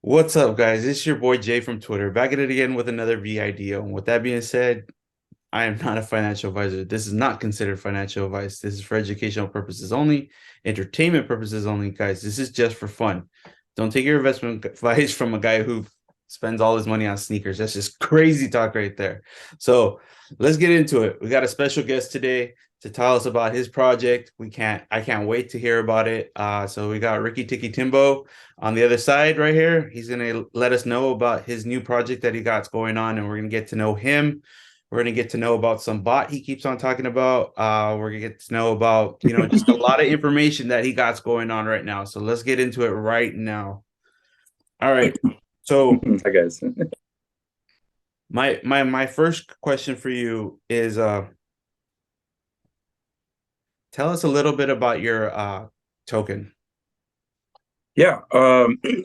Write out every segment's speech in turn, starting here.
What's up, guys? It's your boy Jay from Twitter, back at it again with another VIDO. And with that being said, I am not a financial advisor. This is not considered financial advice. This is for educational purposes only, entertainment purposes only, guys. This is just for fun. Don't take your investment advice from a guy who spends all his money on sneakers. That's just crazy talk right there. So let's get into it. We got a special guest today to tell us about his project. I can't wait to hear about it. So we got Ricky Tiki Timbo on the other side right here. He's gonna let us know about his new project that he got going on, and we're gonna get to know him. We're gonna get to know about some bot he keeps on talking about. We're gonna get to know about just a lot of information that he got going on right now. So let's get into it right now. All right. So Hi guys. my first question for you is tell us a little bit about your token. Yeah.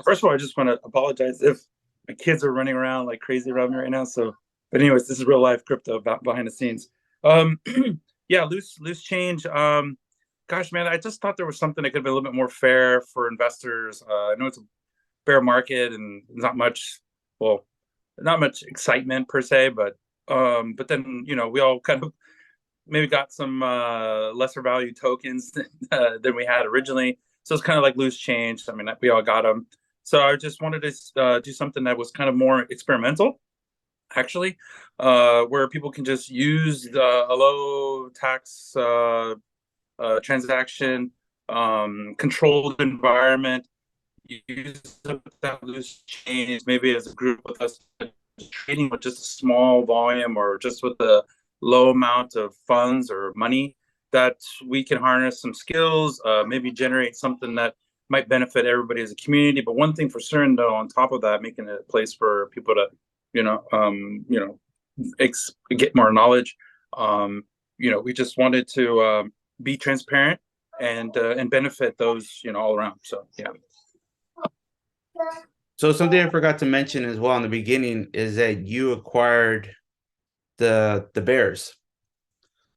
First of all, I just want to apologize if my kids are running around like crazy around me right now. So, but anyways, this is real life crypto about behind the scenes. Um, yeah, loose change. Gosh, man, I just thought there was something that could be a little bit more fair for investors. I know it's a bear market and well, not much excitement per se, but then we all kind of maybe got some lesser value tokens than we had originally. So it's kind of like loose change. I mean, we all got them. So I just wanted to do something that was kind of more experimental, actually, where people can just use a low tax transaction, controlled environment, use that loose change maybe as a group with us trading with just a small volume or just with a low amount of funds or money that we can harness some skills, maybe generate something that might benefit everybody as a community. But one thing for certain, though, on top of that, making it a place for people to, you know, um, you know, get more knowledge. We just wanted to be transparent and benefit those, all around. So yeah. So something I forgot to mention as well in the beginning is that you acquired the Bears.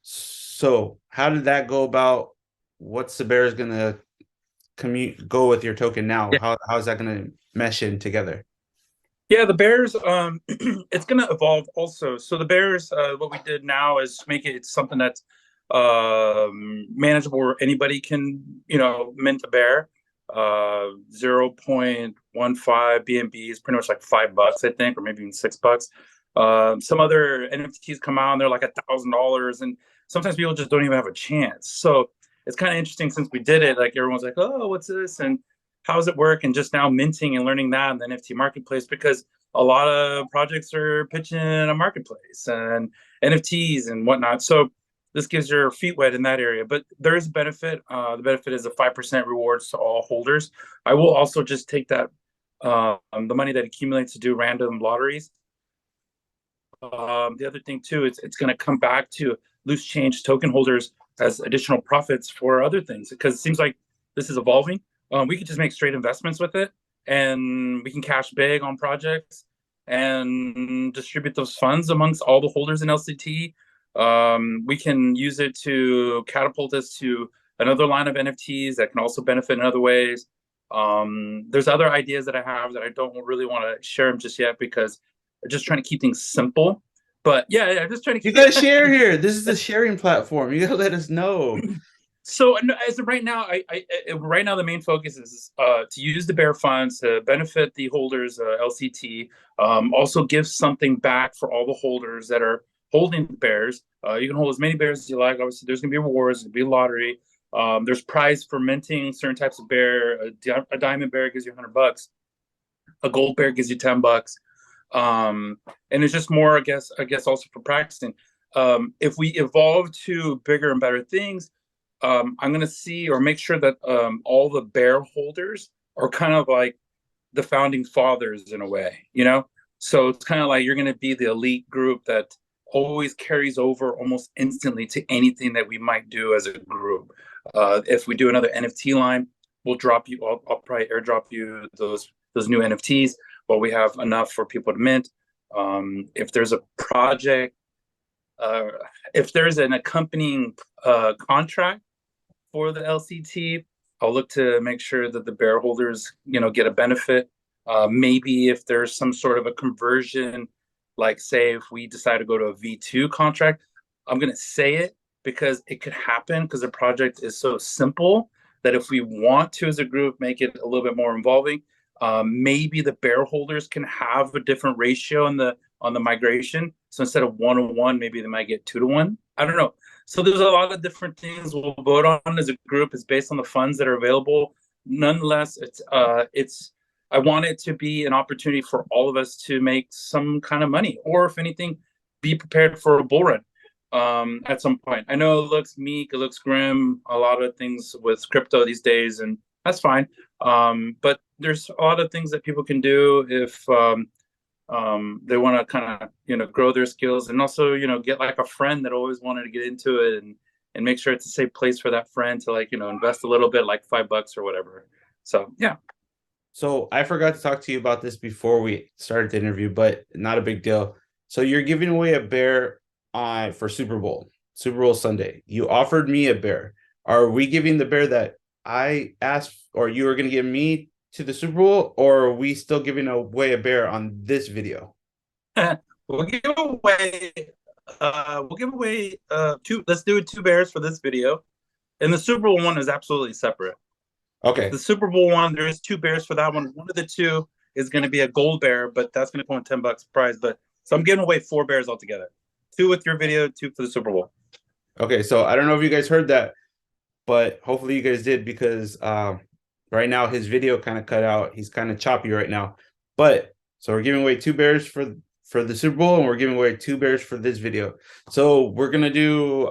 So how did that go about? What's the Bears gonna commute go with your token now? How's that gonna mesh in together? Yeah, the Bears, it's going to evolve also. So the Bears, what we did now is make it something that's manageable where anybody can, mint a bear. 0.15 BNB is pretty much like $5, I think, or maybe even $6. Some other NFTs come out and they're like $1,000, and sometimes people just don't even have a chance. So it's kind of interesting since we did it. Like everyone's like, "Oh, what's this?" and how does it work? And just now minting and learning that in the NFT marketplace because a lot of projects are pitching a marketplace and NFTs and whatnot. So this gives your feet wet in that area. But there is a benefit. The benefit is a 5% rewards to all holders. I will also just take that the money that accumulates to do random lotteries. The other thing too, it's going to come back to loose change token holders as additional profits for other things because it seems like this is evolving. We could just make straight investments with it, and we can cash big on projects and distribute those funds amongst all the holders in LCT. We can use it to catapult us to another line of NFTs that can also benefit in other ways. There's other ideas that I have that I don't really want to share them just yet because I'm just trying to keep things simple. But yeah, just trying to You keep. gotta share here. This is the sharing platform. You gotta let us know. So as of right now, right now the main focus is to use the bear funds to benefit the holders, LCT. Also give something back for all the holders that are holding the bears. You can hold as many bears as you like. Obviously, there's going to be rewards. There'll be a lottery. There's prize for minting certain types of bear. A diamond bear gives you $100. A gold bear gives you $10. And it's just more, I guess, also for practicing. If we evolve to bigger and better things, I'm going to see or make sure that all the bear holders are kind of like the founding fathers in a way. So it's kind of like you're going to be the elite group that always carries over almost instantly to anything that we might do as a group. If we do another NFT line, we'll drop you. I'll probably airdrop you those new NFTs while we have enough for people to mint. If there's a project, uh, if there's an accompanying contract for the LCT, I'll look to make sure that the bear holders, get a benefit. Maybe if there's some sort of a conversion, like say if we decide to go to a V2 contract, I'm going to say it because it could happen because the project is so simple that if we want to, as a group, make it a little bit more involving, maybe the bear holders can have a different ratio on the migration. So instead of 1-to-1, maybe they might get 2-to-1. I don't know. So there's a lot of different things we'll vote on as a group. It's based on the funds that are available. Nonetheless, it's I want it to be an opportunity for all of us to make some kind of money, or if anything, be prepared for a bull run at some point. I know it looks meek, it looks grim, a lot of things with crypto these days, and that's fine. But there's a lot of things that people can do if they want to kind of grow their skills, and also get like a friend that always wanted to get into it, and make sure it's a safe place for that friend to like invest a little bit, like $5 or whatever. So yeah. So I forgot to talk to you about this before we started the interview, but not a big deal. So you're giving away a bear for Super Bowl Sunday. You offered me a bear. Are we giving the bear that I asked, or you were going to give me to the Super Bowl, or are we still giving away a bear on this video? we'll give away we'll give away two. Let's do 2 bears for this video, and the Super Bowl one is absolutely separate. Okay. The Super Bowl one, there is 2 bears for that one. One of the two is going to be a gold bear, but that's going to come in $10 prize. But so I'm giving away 4 bears altogether. 2 with your video, 2 for the Super Bowl. Okay. So I don't know if you guys heard that, but hopefully you guys did, because right now his video kind of cut out. He's kind of choppy right now. But so we're giving away 2 bears for the Super Bowl, and we're giving away 2 bears for this video. So we're gonna do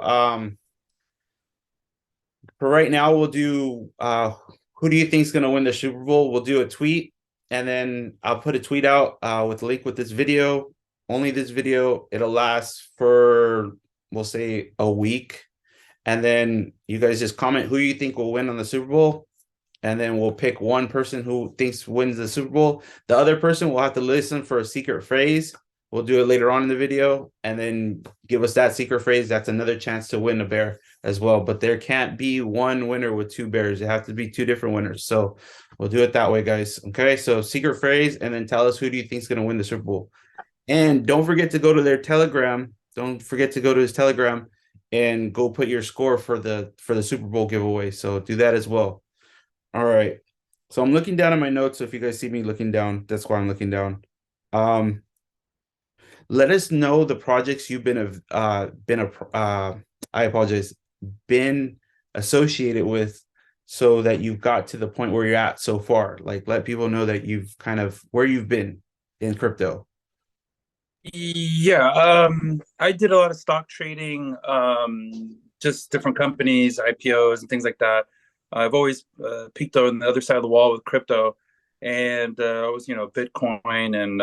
for right now, we'll do who do you think is gonna win the Super Bowl? We'll do a tweet, and then I'll put a tweet out with a link with this video. Only this video. It'll last for, we'll say, a week. And then you guys just comment who you think will win on the Super Bowl. And then we'll pick one person who thinks wins the Super Bowl. The other person will have to listen for a secret phrase. We'll do it later on in the video, and then give us that secret phrase. That's another chance to win a bear as well. But there can't be one winner with 2 bears. It have to be 2 different winners. So we'll do it that way, guys. Okay. So secret phrase, and then tell us who do you think is going to win the Super Bowl. And don't forget to go to their Telegram. Don't forget to go to his Telegram and go put your score for the Super Bowl giveaway. So do that as well. All right. So I'm looking down at my notes. So if you guys see me looking down, that's why I'm looking down. Let us know the projects you've I apologize, been associated with, so that you've got to the point where you're at so far. Like, let people know that you've kind of where you've been in crypto. Yeah, I did a lot of stock trading, just different companies, IPOs, and things like that. I've always peeked on the other side of the wall with crypto, and I was, Bitcoin and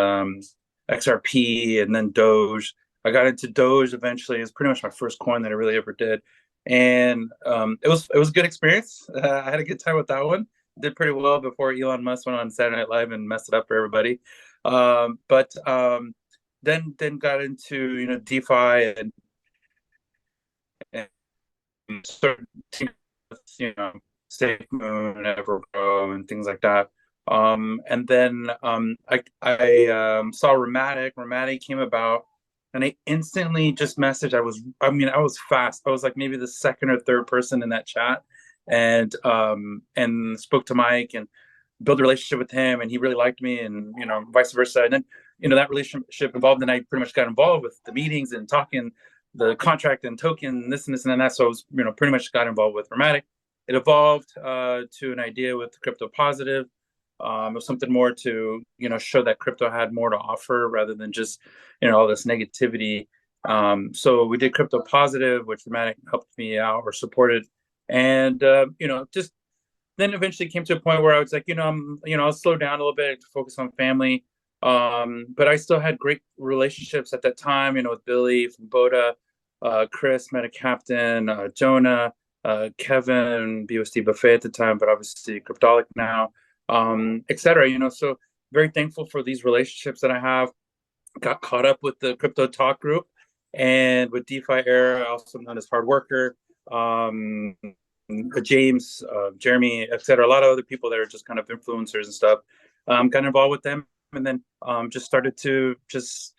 XRP, and then Doge. I got into Doge eventually. It's pretty much my first coin that I really ever did, and it was a good experience. I had a good time with that one. Did pretty well before Elon Musk went on Saturday Night Live and messed it up for everybody. But then got into DeFi and started you know Safe Moon, Evergrow, and things like that. And then I saw Ramatic. Ramatic came about, and I instantly just messaged. I was fast. I was like maybe the second or third person in that chat, and spoke to Mike and build a relationship with him, and he really liked me, and vice versa. And then that relationship evolved, and I pretty much got involved with the meetings and talking the contract and token, this and this and that. So I was pretty much got involved with Ramatic. It evolved to an idea with Crypto Positive. It was something more to show that crypto had more to offer rather than just all this negativity. So we did Crypto Positive, which Ramatic helped me out or supported, and just then eventually came to a point where I was like, I'll slow down a little bit to focus on family. But I still had great relationships at that time, with Billy from Boda, Chris, Meta Captain, Jonah, Kevin, BUSD Buffet at the time, but obviously Cryptolic now, etc. So very thankful for these relationships that I have. Got caught up with the Crypto Talk group and with DeFi Era, also known as Hard Worker. James, Jeremy, etc. A lot of other people that are just kind of influencers and stuff. got involved with them, and then just started to just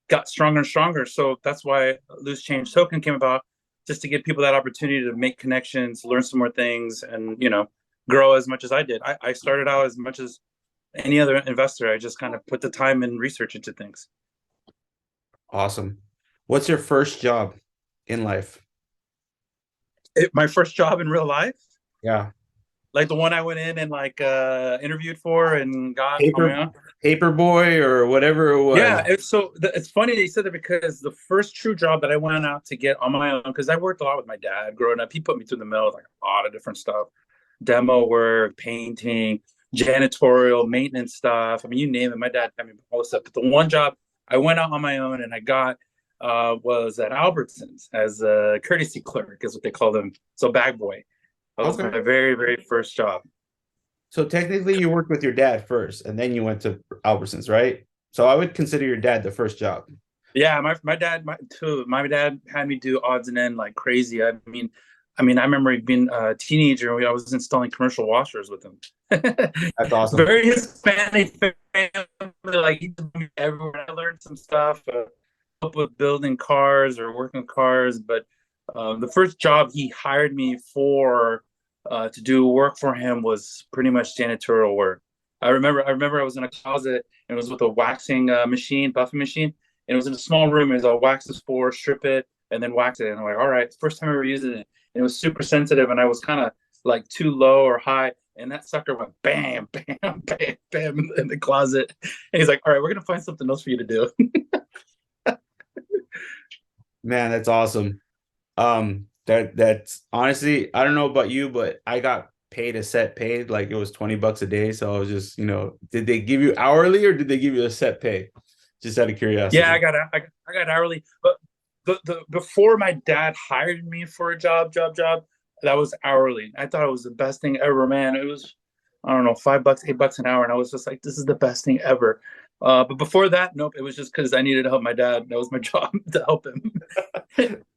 got stronger and stronger. So that's why Loose Change Token came about, just to give people that opportunity to make connections, learn some more things, and grow as much as I did. I started out as much as any other investor. I just kind of put the time and research into things. Awesome. What's your first job in life? My first job in real life, Yeah. like the one I went in and like interviewed for and got on my Paper own. paper boy or whatever it was. Yeah, it's funny that you said that, because the first true job that I went out to get on my own, because I worked a lot with my dad growing up. He put me through the mill with like a lot of different stuff, demo work, painting, janitorial, maintenance stuff. I mean, you name it. My dad had me all this stuff. But the one job I went out on my own and I got was at Albertsons as a courtesy clerk, is what they call them. So bag boy. That was my Okay. very, very first job. So technically you worked with your dad first and then you went to Albertsons, right? So I would consider your dad the first job. Yeah, my dad had me do odds and end like crazy. I remember being a teenager. I was installing commercial washers with him. That's awesome. Very Hispanic family. Like he took me everywhere. I learned some stuff, help with building cars or working with cars. But the first job he hired me for to do work for him was pretty much janitorial work. I remember I was in a closet and it was with a waxing machine, buffing machine, and it was in a small room. It was I'll wax the spore, strip it, and then wax it. And I'm like, all right, first time ever using it. And it was super sensitive, and I was kind of like too low or high. And that sucker went bam, bam, bam, bam in the closet. And he's like, all right, we're gonna find something else for you to do. Man, that's awesome. That's honestly, I don't know about you, but I got paid a set pay, like it was $20 a day. So I was just, did they give you hourly or did they give you a set pay? Just out of Yeah, curiosity. I got hourly, but the before my dad hired me for a job, that was hourly. I thought it was the best thing ever, man. It was, I don't know, $5, $8 an hour, and I was just like, this is the best thing ever. But before that, nope, it was just because I needed to help my dad. That was my job, to help him.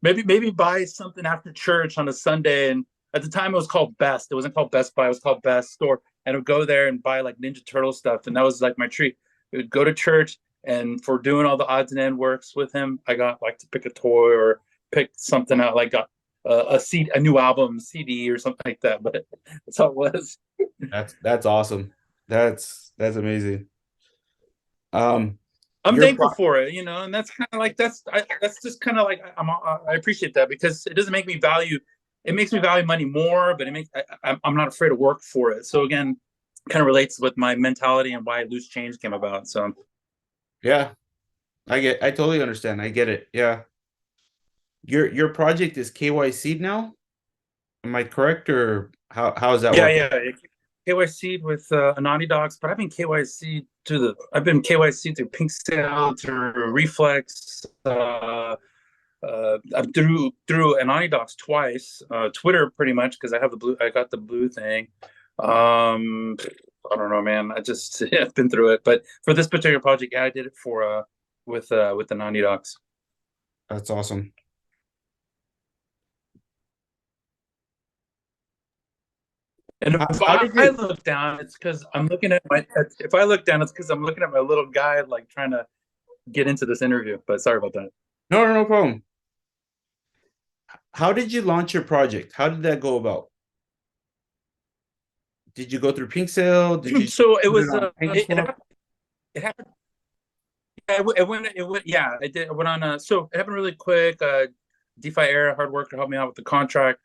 Maybe buy something after church on a Sunday, and at the time it was called Best. It wasn't called Best Buy. It was called Best Store, and I would go there and buy like Ninja Turtle stuff, and that was like my treat. We would go to church, and for doing all the odds and end works with him, I got like to pick a toy or pick something out, like got a new album CD or something like that. But that's how it was. That's awesome. That's amazing. Um, I'm your thankful pro for it, and that's kind of like that's just kind of like I appreciate that, because it doesn't make me value. It makes me value money more, but I'm not afraid to work for it. So again, kind of relates with my mentality and why Loose Change came about. So yeah, I totally understand. I get it. Yeah. Your project is KYC now? Am I correct or how is that yeah, working? yeah. KYC with Anani Docs, but I've been KYC through Pink Sale, through Reflex, through Anani Docs twice, Twitter pretty much, because I got the blue thing. I don't know, man. I've been through it, but for this particular project, yeah, I did it for with the Anani Docs. That's awesome. And if How did I you look down, it's because I'm looking at my. If I look down, it's because I'm looking at my little guy, like trying to get into this interview. But sorry about that. no problem. How did you launch your project? How did that go about? Did you go through Pink Sale? Did you So it put it was on PancakeSwap? it happened. It went. Yeah, it did. It went on. So it happened really quick. DeFi Era hard worker helped me out with the contract.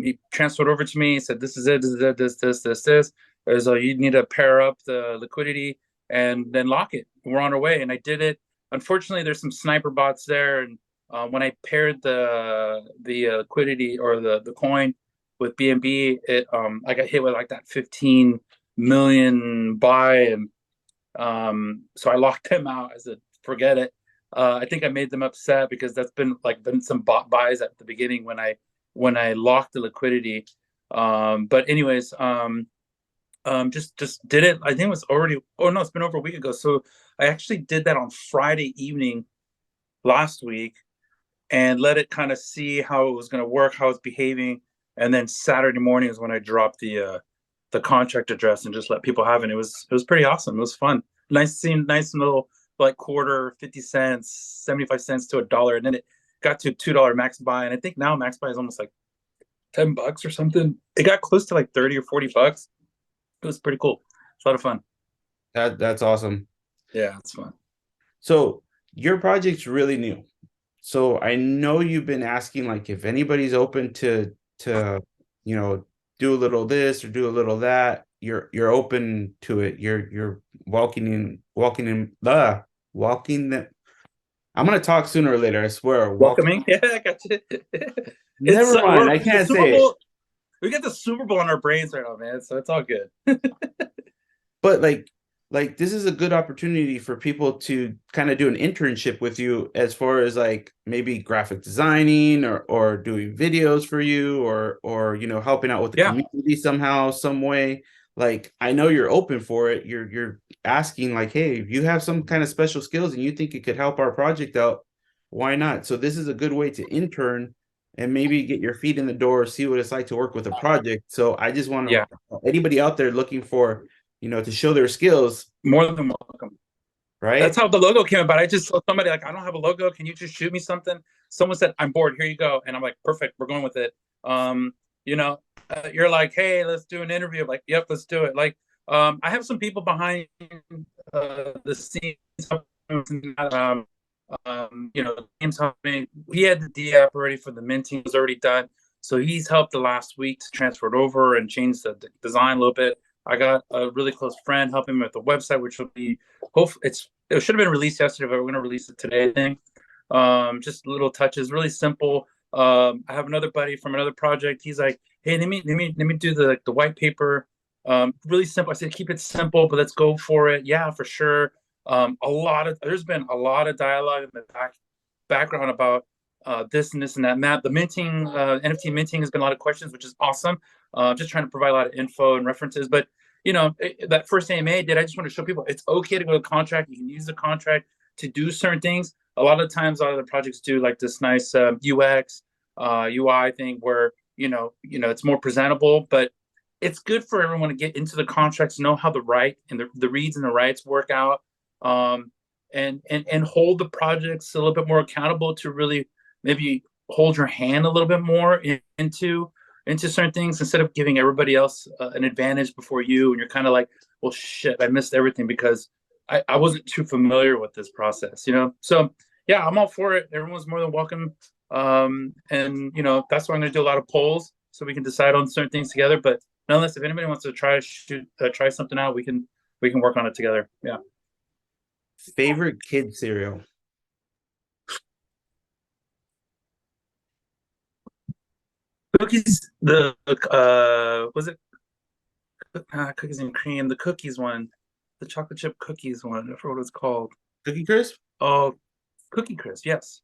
He transferred over to me. He said, "This is it. This is it. This. So you need to pair up the liquidity and then lock it. We're on our way." And I did it. Unfortunately, there's some sniper bots there, and when I paired the liquidity or the coin with BNB, it I got hit with like that 15 million buy, and so I locked them out. I said, forget it. I think I made them upset because that's been some bot buys at the beginning when I locked the liquidity. But anyways, just did it. I think it was already. Oh no, it's been over a week ago. So I actually did that on Friday evening last week and let it kind of see how it was going to work, how it's behaving, and then Saturday morning is when I dropped the contract address and just let people have it. It was pretty awesome. It was fun. Nice seeing nice little like quarter, 50 cents, 75 cents to a dollar. And then it got to $2 max buy. And I think now max buy is almost like $10 or something. It got close to like 30 or $40. It was pretty cool. It's a lot of fun. That's awesome. Yeah, it's fun. So your project's really new. So I know you've been asking like if anybody's open to you know do a little this or do a little that. You're open to it. You're walking the. I'm gonna talk sooner or later. I swear. Welcoming. Yeah, I got you. It's Never mind. I the can't Super say it. Bowl. We got the Super Bowl in our brains right now, man. So it's all good. But like this is a good opportunity for people to kind of do an internship with you as far as like maybe graphic designing or doing videos for you or helping out with the Yeah, community somehow some way. Like I know you're open for it. You're asking like, hey, if you have some kind of special skills and you think it could help our project out, why not? So this is a good way to intern and maybe get your feet in the door, see what it's like to work with a project. So I just want yeah. to anybody out there looking for to show their skills, More than welcome. That's right? how the logo came about. I just saw somebody like, I don't have a logo. Can you just shoot me something? Someone said, I'm bored. Here you go. And I'm like, perfect. We're going with it. You know, you're like, hey, let's do an interview. I'm like, yep, let's do it. Like, I have some people behind the scenes. Um, James helped me. He had the D app already for the minting was already done. So he's helped the last week to transfer it over and change the design a little bit. I got a really close friend helping me with the website, which will be hopefully it should have been released yesterday, but we're going to release it today, I think. Just little touches, really simple. I have another buddy from another project. He's like, hey, let me do the white paper. Really simple. I said, keep it simple, but let's go for it. Yeah, for sure. There's been a lot of dialogue in the background about this and this and that. Matt, the minting, NFT minting has been a lot of questions, which is awesome. Just trying to provide a lot of info and references. But that first AMA did, I just want to show people it's okay to go to contract. You can use the contract to do certain things. A lot of times, a lot of the projects do like this nice UX, UI thing where it's more presentable, but it's good for everyone to get into the contracts, know how the right and the reads and the rights work out, and hold the projects a little bit more accountable to really maybe hold your hand a little bit more into certain things instead of giving everybody else an advantage before you, and you're kind of like, well, shit, I missed everything because I wasn't too familiar with this process, So yeah, I'm all for it. Everyone's more than welcome. And that's why I'm going to do a lot of polls so we can decide on certain things together. But nonetheless, if anybody wants to try something out, we can work on it together. Yeah. Favorite kid cereal? Cookies, was it cookies and cream? The cookies one, the chocolate chip cookies one. I forgot what it's called. Cookie Crisp? Oh, Cookie Crisp, yes.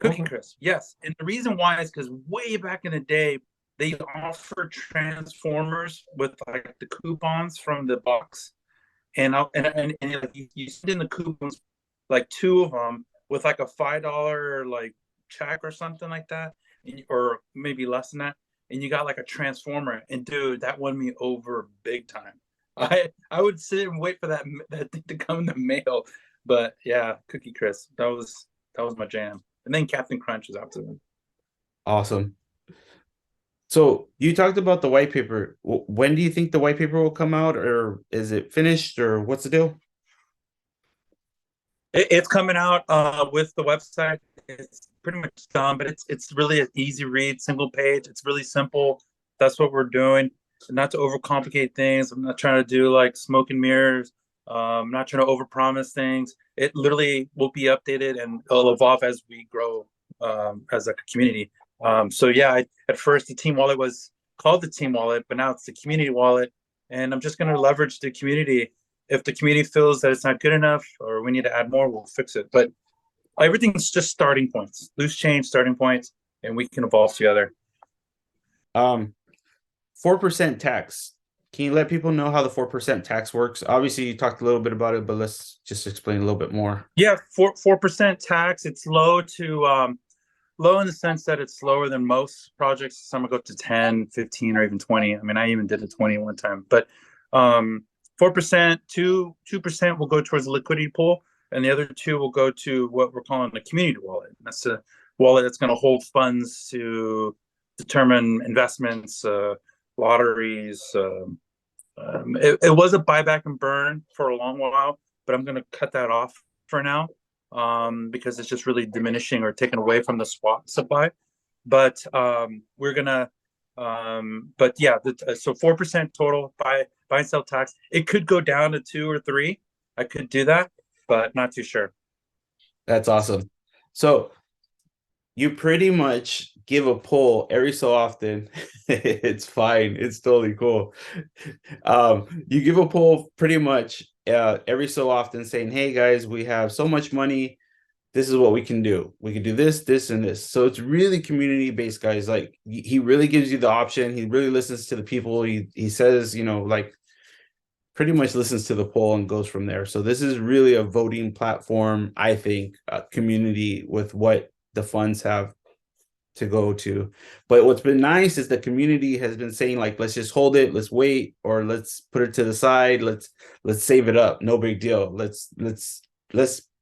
Cookie Okay. Crisp, yes. And the reason why is because way back in the day, they offered Transformers with like the coupons from the box, and like, you send in the coupons, like two of them with like a $5 like check or something like that, or maybe less than that, and you got like a Transformer, and dude, that won me over big time. I would sit and wait for that thing to come in the mail, but yeah, Cookie Crisp, that was my jam, and then Captain Crunch is after them. Awesome. So you talked about the white paper. When do you think the white paper will come out, or is it finished, or what's the deal? It's coming out with the website. It's pretty much done, but it's really an easy read, single page. It's really simple. That's what we're doing. Not to overcomplicate things. I'm not trying to do like smoke and mirrors. I'm not trying to overpromise things. It literally will be updated and it'll evolve as we grow as a community. So yeah, at first the team wallet was called the team wallet, but now it's the community wallet, and I'm just going to leverage the community. If the community feels that it's not good enough or we need to add more, we'll fix it. But everything's just starting points, loose change starting points, and we can evolve together. 4% tax. Can you let people know how the 4% tax works? Obviously, you talked a little bit about it, but let's just explain a little bit more. Yeah, 4% tax. It's low to low in the sense that it's slower than most projects. Some will go up to 10, 15, or even 20. I mean, I even did a 20 one time. But 4%, 2% will go towards the liquidity pool, and the other two will go to what we're calling a community wallet. And that's a wallet that's going to hold funds to determine investments, lotteries. It was a buyback and burn for a long while, but I'm going to cut that off for now, because it's just really diminishing or taking away from the swap supply. But we're gonna, but yeah, so 4% total buy and sell tax. It could go down to 2 or 3. I could do that, but not too sure. That's awesome. So you pretty much give a poll every so often. It's fine. It's totally cool. You give a poll pretty much every so often saying, hey guys, we have so much money. This is what we can do. We can do this, this, and this. So it's really community based, guys. Like he really gives you the option. He really listens to the people. He says, like pretty much listens to the poll and goes from there. So this is really a voting platform, I think, a community with what the funds have to go to. But what's been nice is the community has been saying, like, let's just hold it, let's wait, or let's put it to the side, let's save it up. No big deal. Let's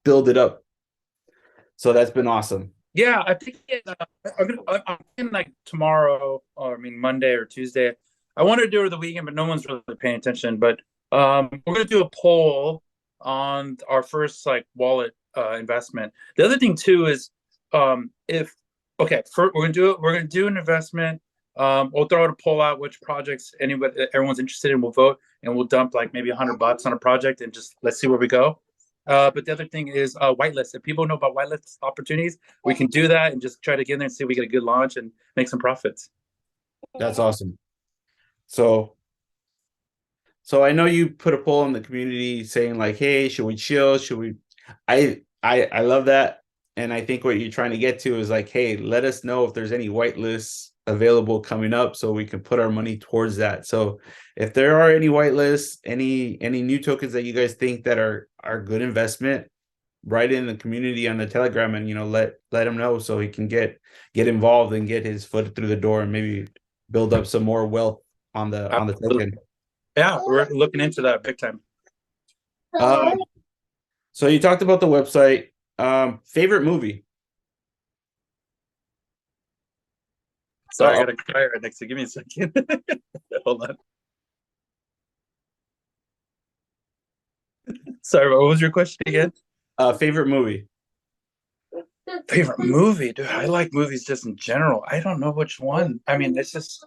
build it up. So that's been awesome. Yeah, I think I'm thinking like tomorrow, or I mean Monday or Tuesday. I wanted to do it the weekend, but no one's really paying attention. But we're gonna do a poll on our first like wallet investment. The other thing too is if okay, we're gonna do it. We're gonna do an investment. We'll throw out a poll out which projects everyone's interested in. We'll vote and we'll dump like maybe $100 on a project and just let's see where we go. But the other thing is whitelist. If people know about whitelist opportunities, we can do that and just try to get in there and see if we get a good launch and make some profits. That's awesome. So I know you put a poll in the community saying like, hey, should we chill? Should we? I love that. And I think what you're trying to get to is like, hey, let us know if there's any whitelists available coming up so we can put our money towards that. So if there are any whitelists, any new tokens that you guys think that are good investment, write in the community on the Telegram and let him know so he can get involved and get his foot through the door and maybe build up some more wealth on the token. Yeah, we're looking into that big time. So you talked about the website. Favorite movie? Sorry, I got a guy right next to. Give me a second. Hold on. Sorry, what was your question again? Favorite movie? Favorite movie, dude. I like movies just in general. I don't know which one. I mean, it's just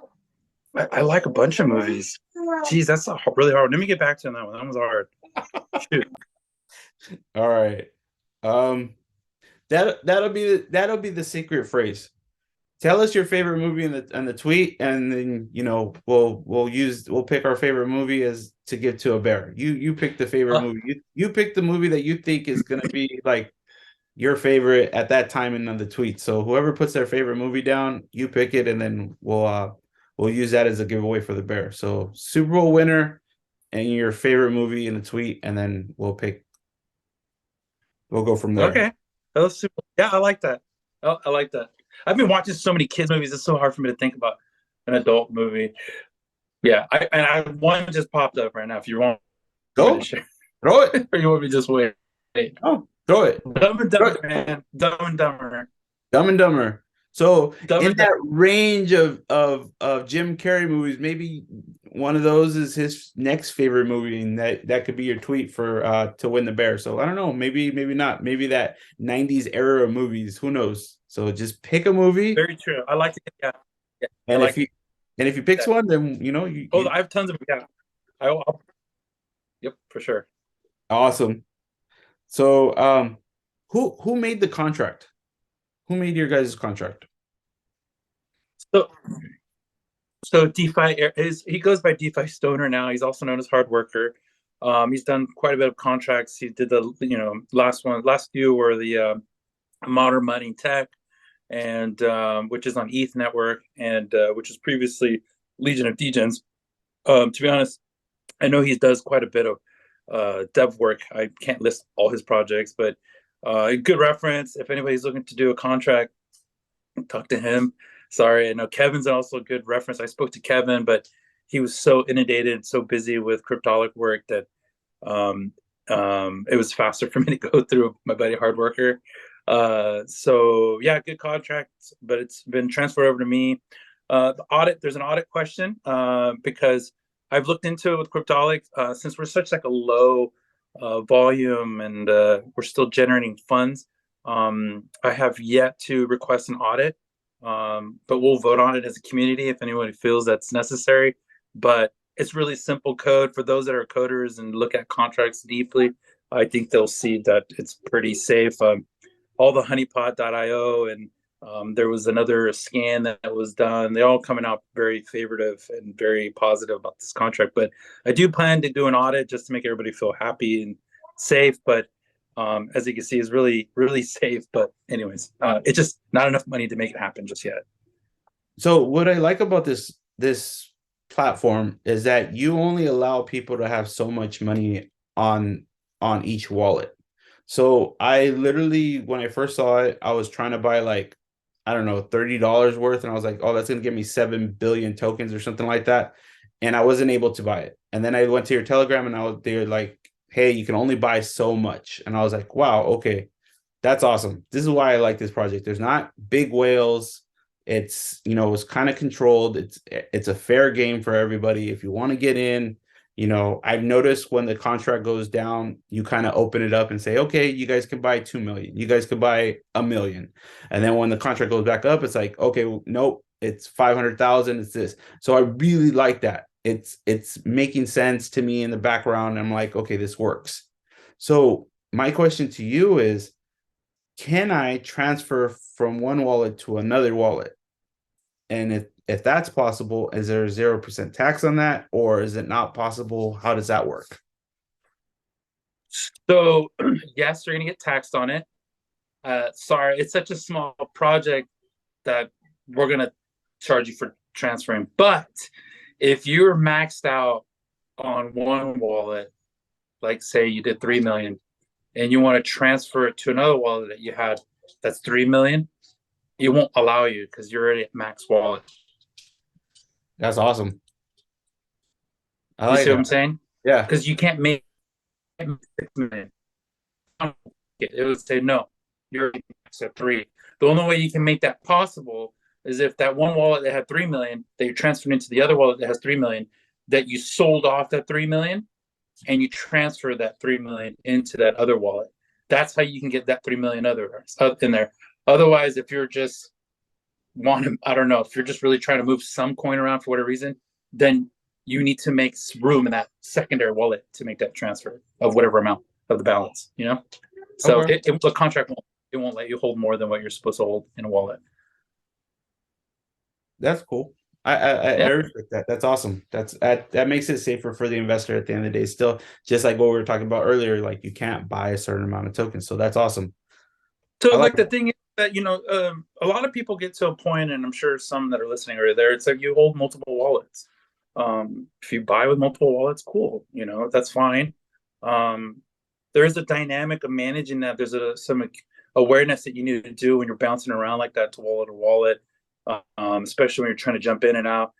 I like a bunch of movies. Geez, that's really hard. Let me get back to that one. That was hard. Shoot. All right. That'll be the secret phrase. Tell us your favorite movie in the tweet, and then we'll pick our favorite movie as to give to a bear. You pick the favorite movie. You pick the movie that you think is gonna be like your favorite at that time in the tweet. So whoever puts their favorite movie down, you pick it, and then we'll use that as a giveaway for the bear. So Super Bowl winner and your favorite movie in the tweet, and then we'll go from there. Okay. That was super. Yeah, I like that. Oh, I like that. I've been watching so many kids movies. It's so hard for me to think about an adult movie. Yeah, I one just popped up right now. If you want, go throw it, or you want me to just wait? Oh, throw it. Dumb and Dumber, man. Dumb and Dumber. Dumb and Dumber. So in that range of Jim Carrey movies, maybe one of those is his next favorite movie, and that could be your tweet for to win the bear. So I don't know, maybe not, maybe that 90s era of movies, who knows? So just pick a movie. Very true. I like it. Yeah. And if he picks one, then I have tons of yep, for sure. Awesome. So who made the contract? Who made your guys' contract? So DeFi he goes by DeFi Stoner now. He's also known as Hard Worker. He's done quite a bit of contracts. He did the last few were the Modern Money Tech, and which is on ETH network, and which was previously Legion of Degens. To be honest, I know he does quite a bit of dev work. I can't list all his projects, but good reference if anybody's looking to do a contract talk to him. Sorry, I know Kevin's also a good reference. I spoke to Kevin, but he was so inundated, so busy with cryptologic work that um, it was faster for me to go through my buddy Hardworker. So yeah, good contract, but it's been transferred over to me. There's an audit question because I've looked into it with Cryptolic since we're such like a low volume and we're still generating funds. I have yet to request an audit, but we'll vote on it as a community if anyone feels that's necessary. But it's really simple code for those that are coders and look at contracts deeply. I think they'll see that it's pretty safe. All the honeypot.io and there was another scan that was done. They all coming out very favorative and very positive about this contract. But I do plan to do an audit just to make everybody feel happy and safe. But as you can see, is really, really safe. But anyways, it's just not enough money to make it happen just yet. So what I like about this platform is that you only allow people to have so much money on each wallet. So I literally, when I first saw it, I was trying to buy like, I don't know, $30 worth, and I was like, oh, that's gonna give me 7 billion tokens or something like that, and I wasn't able to buy it. And then I went to your Telegram, and they were like, hey, you can only buy so much, and I was like, wow, okay, that's awesome. This is why I like this project. There's not big whales. It's, it's kind of controlled. It's a fair game for everybody. If you want to get in, I've noticed when the contract goes down, you kind of open it up and say, okay, you guys can buy 2 million. You guys could buy 1 million. And then when the contract goes back up, it's like, okay, well, nope, it's 500,000. It's this. So I really like that. It's making sense to me in the background. I'm like, okay, this works. So my question to you is, can I transfer from one wallet to another wallet? And if that's possible, is there 0% tax on that, or is it not possible? How does that work? So yes, you're gonna get taxed on it. Sorry, it's such a small project that we're gonna charge you for transferring. But if you're maxed out on one wallet, like say you did 3 million, and you want to transfer it to another wallet that you had that's 3 million, it won't allow you because you're already at max wallet. That's awesome. I You like see what that. I'm saying? Yeah. Because you can't make 6 million. It would say no, you're at three. The only way you can make that possible is if that one wallet that had 3 million that you transferred into the other wallet that has 3 million, that you sold off that 3 million and you transfer that 3 million into that other wallet. That's how you can get that 3 million other in there. Otherwise, if you're just I don't know, if you're just really trying to move some coin around for whatever reason, then you need to make room in that secondary wallet to make that transfer of whatever amount of the balance, So Okay. the contract won't let you hold more than what you're supposed to hold in a wallet. That's cool. I Yeah. respect that. That's awesome. That makes it safer for the investor at the end of the day. Still, just like what we were talking about earlier, like you can't buy a certain amount of tokens. So that's awesome. I So like like the it. thing is that a lot of people get to a point, and I'm sure some that are listening are there. It's like you hold multiple wallets. If you buy with multiple wallets, cool. That's fine. Um, there is a dynamic of managing that. There's some awareness that you need to do when you're bouncing around like that to wallet to wallet, especially when you're trying to jump in and out.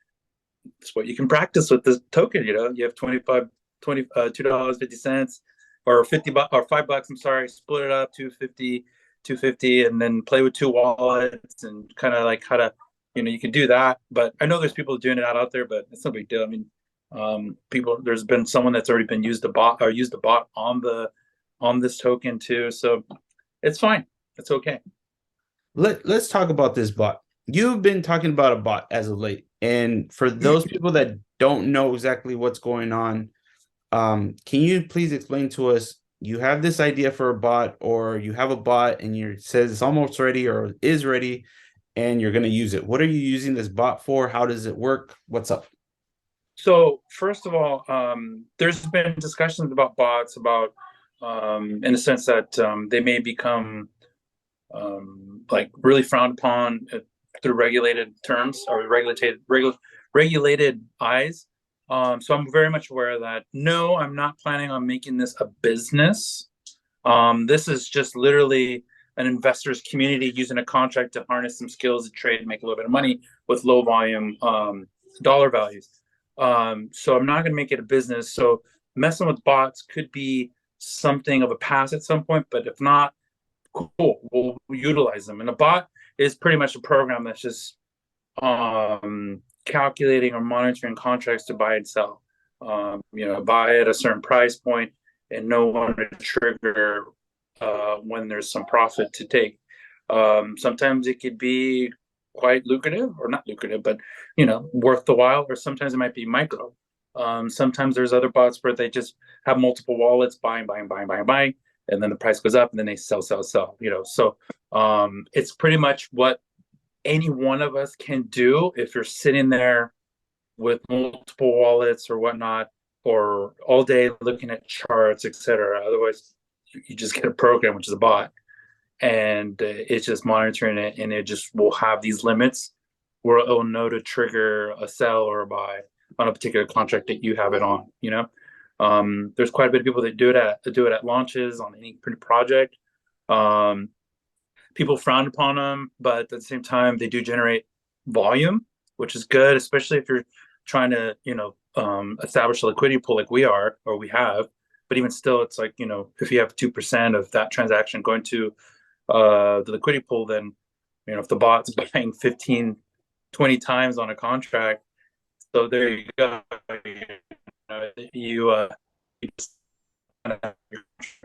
It's what you can practice with this token. You have 2.50 or 50 bucks or $5. I'm sorry, split it up 250, and then play with two wallets and kind of like how to, you can do that. But I know there's people doing it out there, but it's no big deal. I mean, there's been someone that's already been used a bot on this token too, so it's fine. It's okay. Let's talk about this bot. You've been talking about a bot as of late, and for those people that don't know exactly what's going on, can you please explain to us? You have this idea for a bot, or you have a bot, and you says it's almost ready or is ready, and you're going to use it. What are you using this bot for? How does it work? What's up? So first of all, there's been discussions about bots about in the sense that they may become like really frowned upon through regulated terms or regulated eyes. So I'm very much aware of that. No, I'm not planning on making this a business. This is just literally an investor's community using a contract to harness some skills to trade and make a little bit of money with low volume dollar values. So I'm not going to make it a business. So messing with bots could be something of a pass at some point, but if not, cool, we'll utilize them. And a bot is pretty much a program that's just calculating or monitoring contracts to buy and sell. Buy at a certain price point and know when to trigger when there's some profit to take. Sometimes it could be quite lucrative, or not lucrative, but worth the while. Or sometimes it might be micro. Sometimes there's other bots where they just have multiple wallets, buying, and then the price goes up, and then they sell. So it's pretty much what any one of us can do if you're sitting there with multiple wallets or whatnot, or all day looking at charts, etc. Otherwise, you just get a program, which is a bot, and it's just monitoring it, and it just will have these limits where it'll know to trigger a sell or a buy on a particular contract that you have it on. There's quite a bit of people that do it at launches on any project. People frown upon them, but at the same time, they do generate volume, which is good, especially if you're trying to, establish a liquidity pool like we are, or we have. But even still, it's like, if you have 2% of that transaction going to the liquidity pool, then, if the bot's buying 15, 20 times on a contract, so there you go. You just kind of have your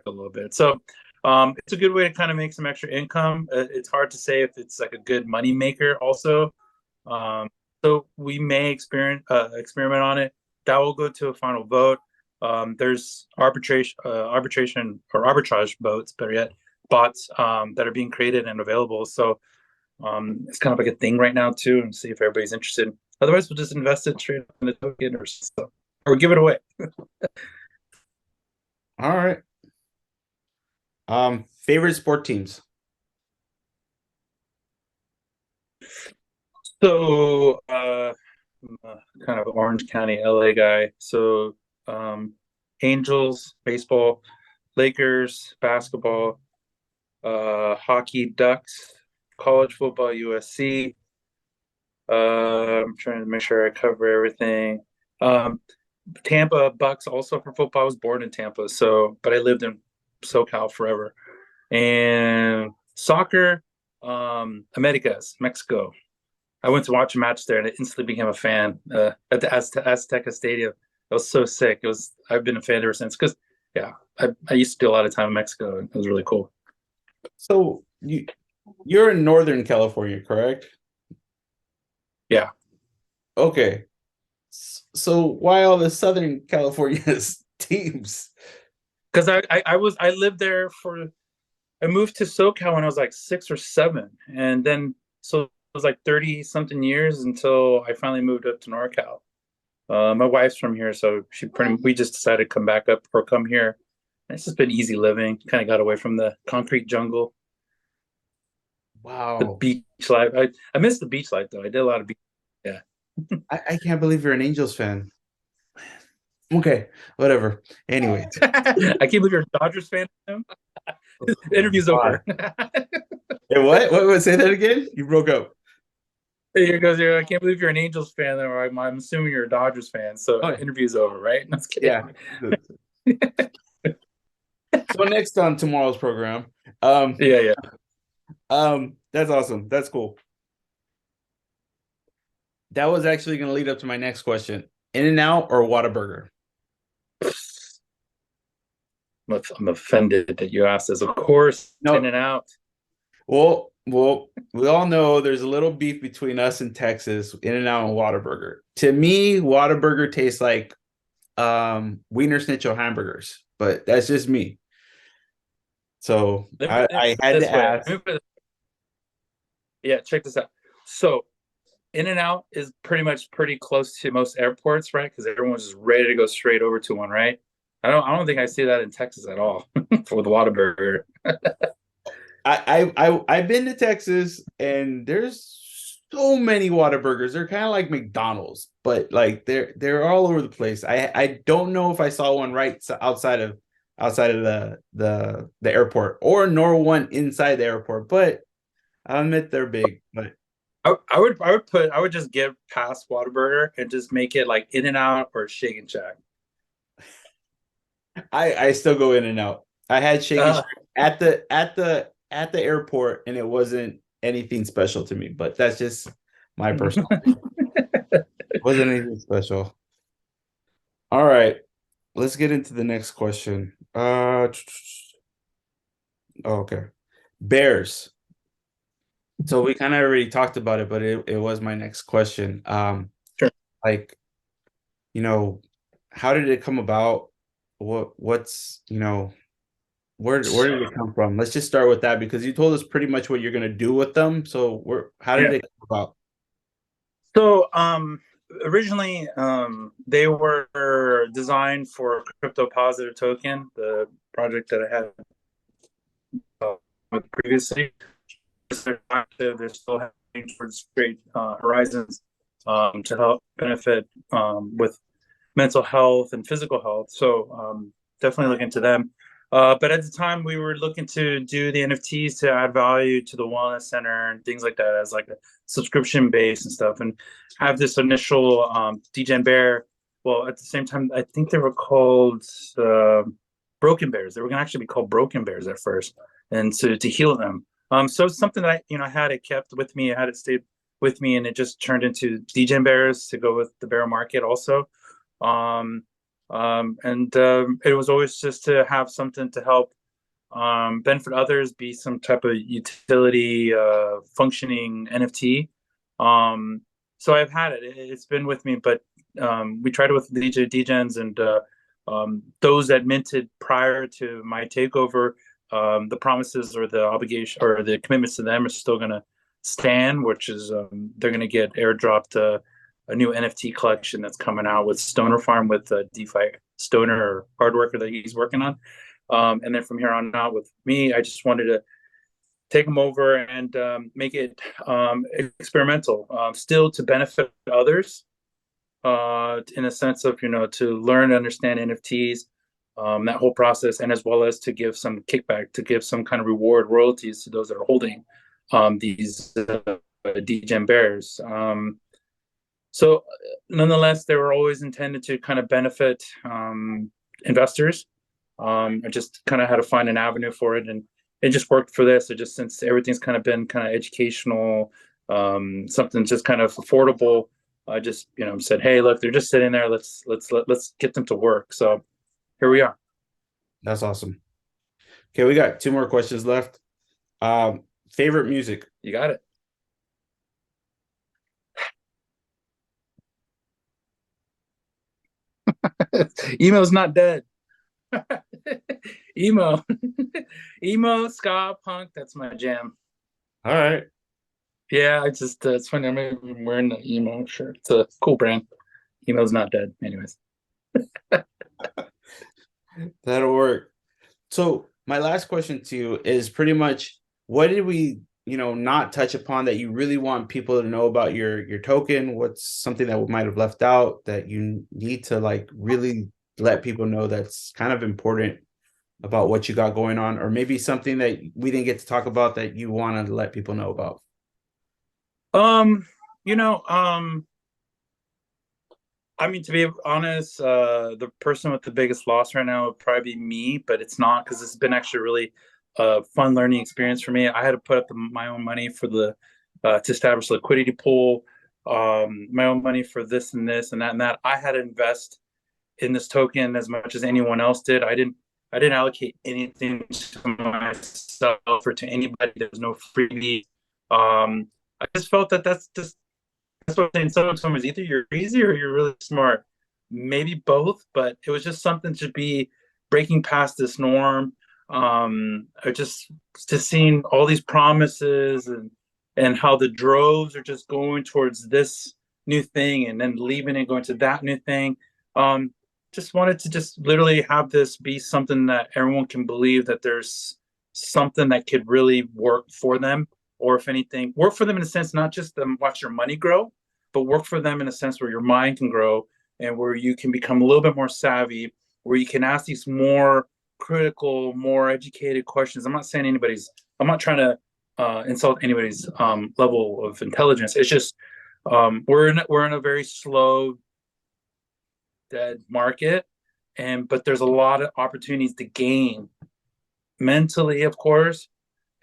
a little bit. So it's a good way to kind of make some extra income. It's hard to say if it's like a good money maker also. So we may experiment on it. That will go to a final vote. There's arbitration or arbitrage boats, better yet, bots that are being created and available. So it's kind of like a thing right now too, and see if everybody's interested. Otherwise, we'll just invest it straight in the token or give it away. All right. Favorite sport teams? So I'm a kind of Orange County, LA guy. So Angels, baseball, Lakers, basketball, hockey, Ducks, college football, USC. I'm trying to make sure I cover everything. Tampa Bucks also for football. I was born in Tampa, but I lived in SoCal forever. And soccer, Americas, Mexico. I went to watch a match there and I instantly became a fan at the Azteca Stadium. It was so sick. I've been a fan ever since because, yeah, I used to do a lot of time in Mexico. And it was really cool. So you're in Northern California, correct? Yeah. Okay. So why all the Southern California's teams? Because I lived there I moved to SoCal when I was like 6 or 7, and then so it was like 30 something years until I finally moved up to NorCal. My wife's from here, so we just decided to come back up or come here. And it's just been easy living. Kind of got away from the concrete jungle. Wow. The beach life. I miss the beach life though. I did a lot of beach. Yeah. I can't believe you're an Angels fan. Okay, whatever. Anyway, I can't believe you're a Dodgers fan. Interview's over. Hey, what? Say that again? You broke up. Here goes here. I can't believe you're an Angels fan, or I'm assuming you're a Dodgers fan. So interview's over, right? That's yeah. So next on tomorrow's program. Yeah. That's awesome. That's cool. That was actually going to lead up to my next question: In-N-Out or Whataburger? I'm offended that you asked this. Of course, no. In-N-Out. Well, we all know there's a little beef between us and Texas, In-N-Out and Whataburger. To me, Whataburger tastes like Wiener Schnitzel hamburgers, but that's just me. So I had to ask. Yeah, check this out. So In-N-Out is pretty close to most airports, right? Because everyone's just ready to go straight over to one, right? I don't think I see that in Texas at all for the Whataburger. I've been to Texas and there's so many Whataburgers. They're kind of like McDonald's, but like they're all over the place. I don't know if I saw one right outside of outside of the airport, or nor one inside the airport. But I'll admit they're big. But I would just get past Whataburger and just make it like In and Out or Shake and Shack. I still go in and out. I had Shake and Uh, Shack at the airport, and it wasn't anything special to me. But that's just my personal opinion. It wasn't anything special. All right, let's get into the next question. Okay, Bears. So we kind of already talked about it, but it was my next question. sure. Like, you know, how did it come about? What's, where did it come from? Let's just start with that because you told us pretty much what you're gonna do with them. So how did Yeah. it come about? So originally they were designed for crypto positive token, the project that I had with previously. They're active. They're still heading towards great horizons to help benefit with mental health and physical health. So definitely look into them. But at the time, we were looking to do the NFTs to add value to the wellness center and things like that as like a subscription base and stuff, and have this initial DGen Bear. Well, at the same time, I think they were called Broken Bears. They were going to actually be called Broken Bears at first, and to heal them. So it's something that I had it kept with me. I had it stayed with me, and it just turned into DGen Bears to go with the bear market also. Um, and it was always just to have something to help benefit others, be some type of utility functioning NFT. So I've had it. It's been with me, but we tried it with DJ DGens and those that minted prior to my takeover. The promises or the obligation or the commitments to them are still going to stand, which is they're going to get airdropped a new NFT collection that's coming out with Stoner Farm with DeFi Stoner or hard worker that he's working on. And then from here on out with me, I just wanted to take them over and make it experimental, still to benefit others in a sense of, to learn and understand NFTs, that whole process, and as well as to give some kickback, to give some kind of reward royalties to those that are holding these DGen bears. So nonetheless, they were always intended to kind of benefit investors. I just kind of had to find an avenue for it, and it just worked for this. It just, since everything's kind of been kind of educational, something just kind of affordable. I just said, hey, look, they're just sitting there. Let's get them to work. So here we are. That's awesome. Okay, we got two more questions left. Favorite music? You got it. Emo's not dead. emo, emo, ska, punk. That's my jam. All right. Yeah, I just it's funny. I'm even wearing the emo shirt. It's a cool brand. Emo's not dead. Anyways, That'll work. So my last question to you is pretty much what did we, not touch upon that you really want people to know about your token? What's something that we might have left out that you need to like really let people know that's kind of important about what you got going on, or maybe something that we didn't get to talk about that you want to let people know about? um, you know, I mean, to be honest, the person with the biggest loss right now would probably be me, but it's not, because it's been actually really a fun learning experience for me. I had to put up my own money for the to establish a liquidity pool, my own money for this and this and that and that. I had to invest in this token as much as anyone else did. I didn't allocate anything to myself or to anybody. There was no freebie. I just felt that that's what I'm saying. Someone told me is either you're crazy or you're really smart. Maybe both, but it was just something to be breaking past this norm. Or just to seeing all these promises and how the droves are just going towards this new thing and then leaving and going to that new thing. Um, just wanted to just literally have this be something that everyone can believe that there's something that could really work for them, or if anything, work for them in a sense, not just them watch your money grow, but work for them in a sense where your mind can grow and where you can become a little bit more savvy, where you can ask these more critical, more educated questions. I'm not trying to insult anybody's level of intelligence. It's just we're in a very slow, dead market, and but there's a lot of opportunities to gain mentally, of course,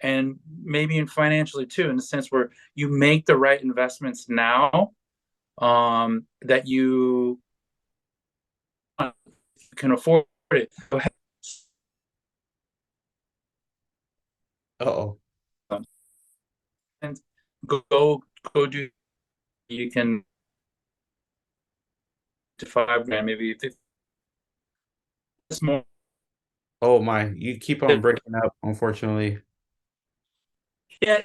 and maybe in financially too, in the sense where you make the right investments now, that you can afford it. Uh-oh. And go do, you can to 5 grand, maybe 50 more. Oh my, you keep on breaking up, unfortunately. Yeah,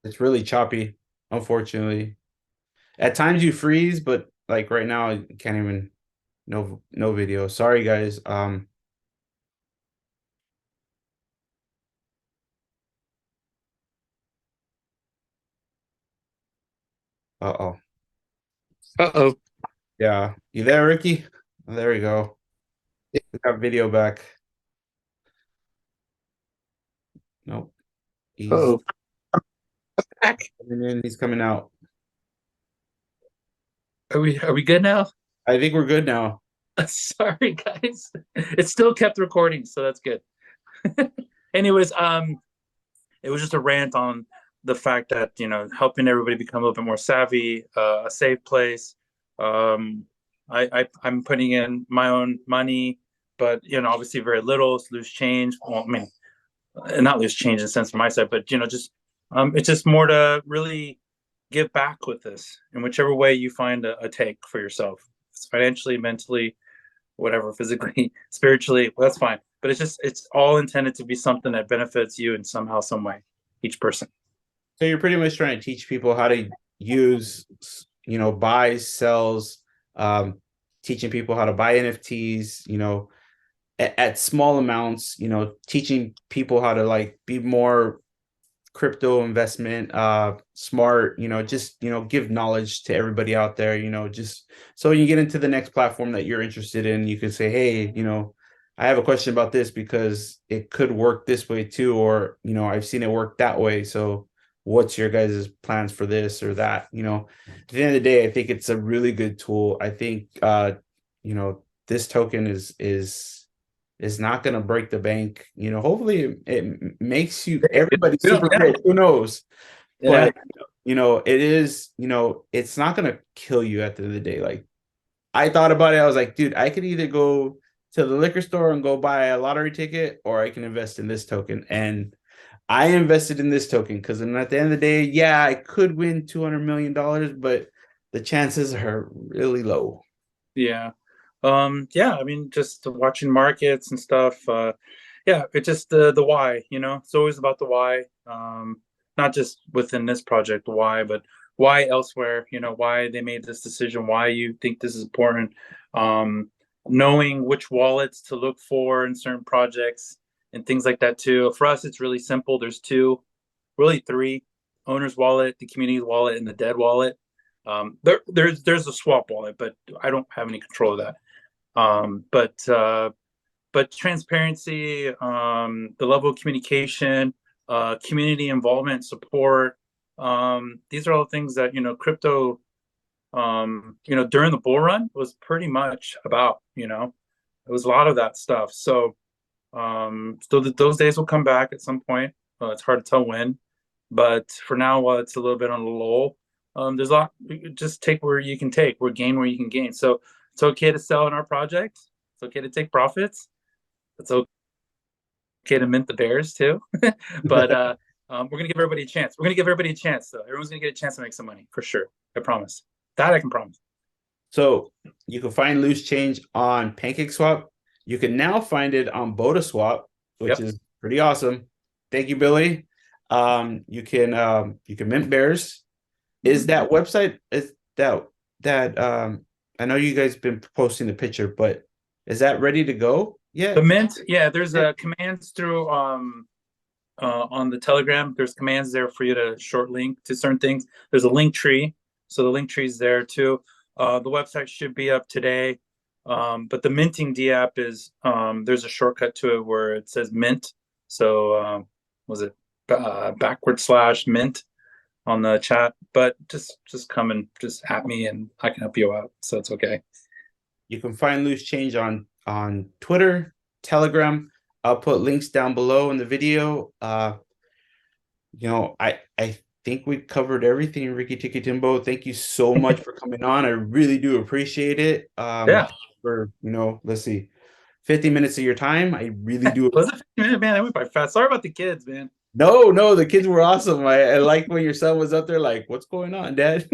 It's really choppy, unfortunately. At times you freeze, but like right now I can't even no video. Sorry guys. Uh-oh. uh-oh. Yeah. You there, Ricky? Oh, there we go. We got video back. Nope. He's Uh-oh. Back. coming in, he's coming out. Are we good now? I think we're good now. Sorry, guys. It still kept recording, so that's good. Anyways, it was just a rant on the fact that, helping everybody become a little bit more savvy, a safe place. Um, I'm putting in my own money, but obviously very little, loose change. Well, I mean, not loose change in the sense from my side, but just it's just more to really give back with this in whichever way you find a take for yourself. It's financially, mentally, whatever, physically, spiritually, well, that's fine. But it's all intended to be something that benefits you in somehow, some way, each person. So you're pretty much trying to teach people how to use, buys, sells, teaching people how to buy NFTs, at small amounts, teaching people how to like be more crypto investment smart, just give knowledge to everybody out there, just so you get into the next platform that you're interested in, you can say, hey, I have a question about this because it could work this way too, or I've seen it work that way, so what's your guys' plans for this or that? At the end of the day, I think it's a really good tool. I think this token is not going to break the bank. Hopefully it makes you everybody super Yeah, rich. Who knows? yeah, But it is, it's not going to kill you at the end of the day. Like I thought about it, I was like, dude, I could either go to the liquor store and go buy a lottery ticket, or I can invest in this token. And I invested in this token because at the end of the day, yeah, I could win $200 million, but the chances are really low. yeah. Yeah, I mean, just watching markets and stuff. Yeah, it's just the why, it's always about the why. Not just within this project, why, but why elsewhere, why they made this decision, why you think this is important. Um, Knowing which wallets to look for in certain projects and things like that too. For us, it's really simple. There's two, really three: owner's wallet, the community wallet, and the dead wallet. There's a swap wallet, but I don't have any control of that. But transparency, the level of communication, community involvement, support. These are all things that crypto. During the bull run was pretty much about. It was a lot of that stuff. So those days will come back at some point. It's hard to tell when, but for now, while it's a little bit on the lull, there's a lot. Just take where you can take, or gain where you can gain. So it's okay to sell in our project. It's okay to take profits. It's okay to mint the bears too. But we're gonna give everybody a chance. We're gonna give everybody a chance, though. Everyone's gonna get a chance to make some money for sure. I promise. That I can promise. So you can find loose change on PancakeSwap. You can now find it on BotaSwap, which Yep. is pretty awesome. Thank you, Billy. You can mint bears. Is that website is that I know you guys been posting the picture, but is that ready to go The yet? mint, yeah. There's commands through on the Telegram. There's commands there for you to short link to certain things. There's a link tree, so the link tree is there too. The website should be up today. But the minting D app is there's a shortcut to it where it says mint. So was it backward slash mint on the chat? But just come and just at me and I can help you out. So it's okay. You can find Loose Change on Twitter, Telegram. I'll put links down below in the video. I think we covered everything, Ricky Tiki Timbo. Thank you so much for coming on. I really do appreciate it. Yeah. For let's see, 50 minutes of your time. I really do. Was it man, that went by fast. Sorry about the kids, man. No, the kids were awesome. I like when your son was up there, like, what's going on, Dad?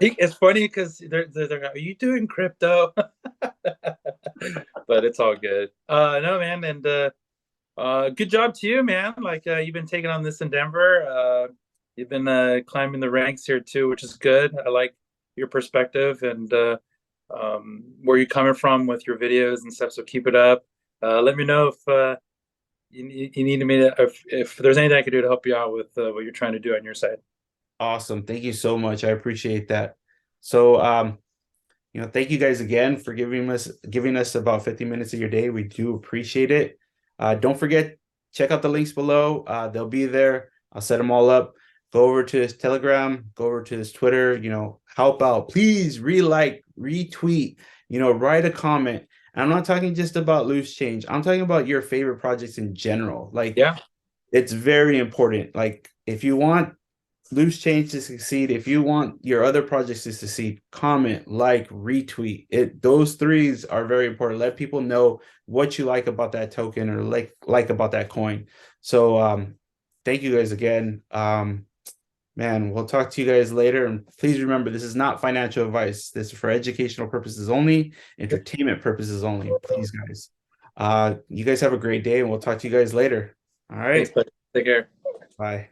It's funny because they're are you doing crypto? But it's all good. No, man, and good job to you, man. Like you've been taking on this in Denver. You've been climbing the ranks here too, which is good. I like your perspective and where you're coming from with your videos and stuff. So keep it up. Let me know if you need me to, if there's anything I could do to help you out with what you're trying to do on your side. Awesome. Thank you so much. I appreciate that. So, thank you guys again for giving us about 50 minutes of your day. We do appreciate it. Don't forget, check out the links below. They'll be there. I'll set them all up. Go over to his Telegram, go over to his Twitter, help out. Please re-like, retweet, write a comment. And I'm not talking just about Loose Change. I'm talking about your favorite projects in general. Like, Yeah. it's very important. Like, if you want Loose Change to succeed, if you want your other projects to succeed, comment, like, retweet it. Those threes are very important. Let people know what you like about that token or like about that coin. So thank you guys again. Man, we'll talk to you guys later. And please remember, this is not financial advice. This is for educational purposes only, entertainment purposes only. Please, guys. You guys have a great day, and we'll talk to you guys later. All Thanks, right. buddy. Take care. Bye.